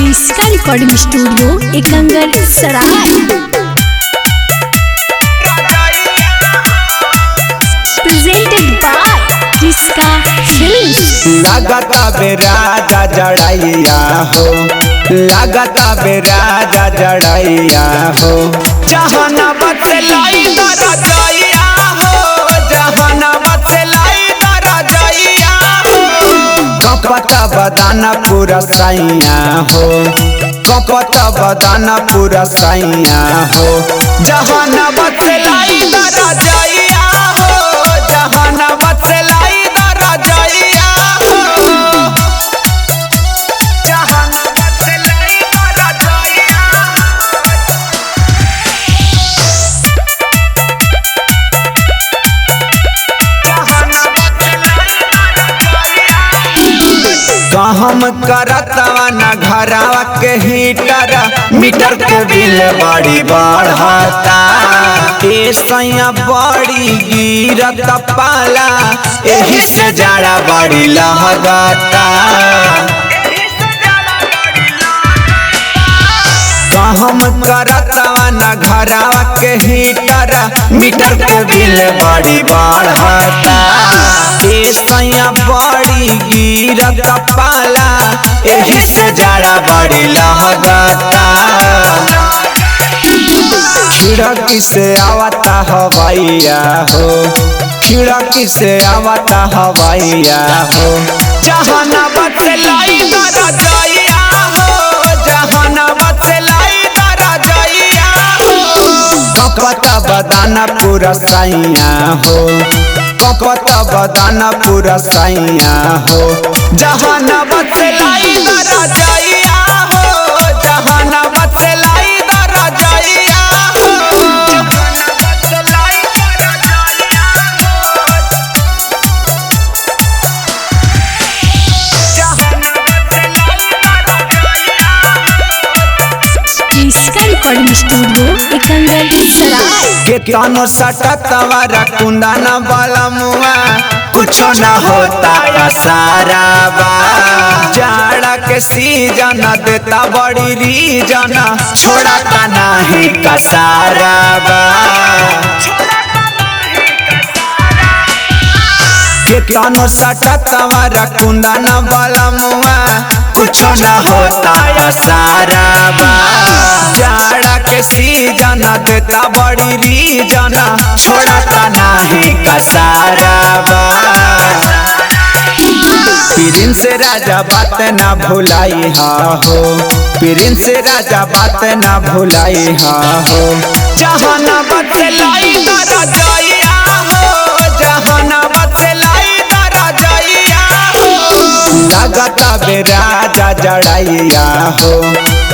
इसका recording studio Ekangar सराय presented by इसका फिल्म। लागता बेराजा जड़ैया हो, लागता बेराजा जड़ैया हो, जहाना बतलाई रजैया हो, जहाना बतलाई रजैया हो। कपता बदाना पूरा सैया हो, कपता बदाना पूरा सैया हो, जहाना बतलाई रजैया हो, जहाना बतलाई रजैया हो, जहाना बतलाई रजैया हम करतवा न घरवा के हीटर, मीटर के बिल बड़ी बढ़ता, ए सैया बड़ी गिरत पाला, एही से जाड़ा बड़ी लहगता। हम करतवा न घरवा के हीटर, मीटर के बिल बड़ी बढ़ता, ए सैया बड़ी गिरत पाला, एही से जाड़ा बड़ी लहगता। खिड़की से आवता हवैया हो, खिड़की से आवता हवैया हो, जहाना बतलाई रजैया हो, जहाना बतलाई रजैया हो। कपता बदाना पूरा सैया हो, कपता बदाना पूरा सैया हो, जहाना बतलाई रजैया हो, जहाना बतलाई रजैया हो, जहाना बतलाई रजैया हो, जहाना बतलाई रजैया हो। इसका रिकॉर्डिंग स्टूडियो एकंगर सराय के तानो सटतवा रकुंडा न वाला मुआ, कुछो न होता सारा बा, जाड़ा के सीजन देता बड़ी रीजन, छोड़ा का नहीं कसारा बा। के तानो सटतवा रकुंडा न वाला मुआ, कुछो न होता सारा बा, जाड़ा के सीजन देता बड़ी रीजन, छोड़ा का नहीं कसारा बा। पीरिन से राजा बात ना भुलाई हा हो, पीरिन से राजा बात ना भुलाई हा हो, जहाना बतलाई रजैया हो, जहाना बतलाई रजैया हो। लागता बेराजा जड़ैया हो,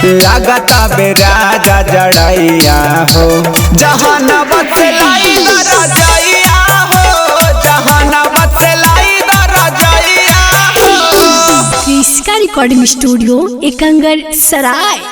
लागता बेराजा जड़ैया हो, जहाना बतलाई रजैया हो, जहाना बतलाई रजैया हो। इसका रिकॉर्डिंग स्टूडियो एकंगर सराय।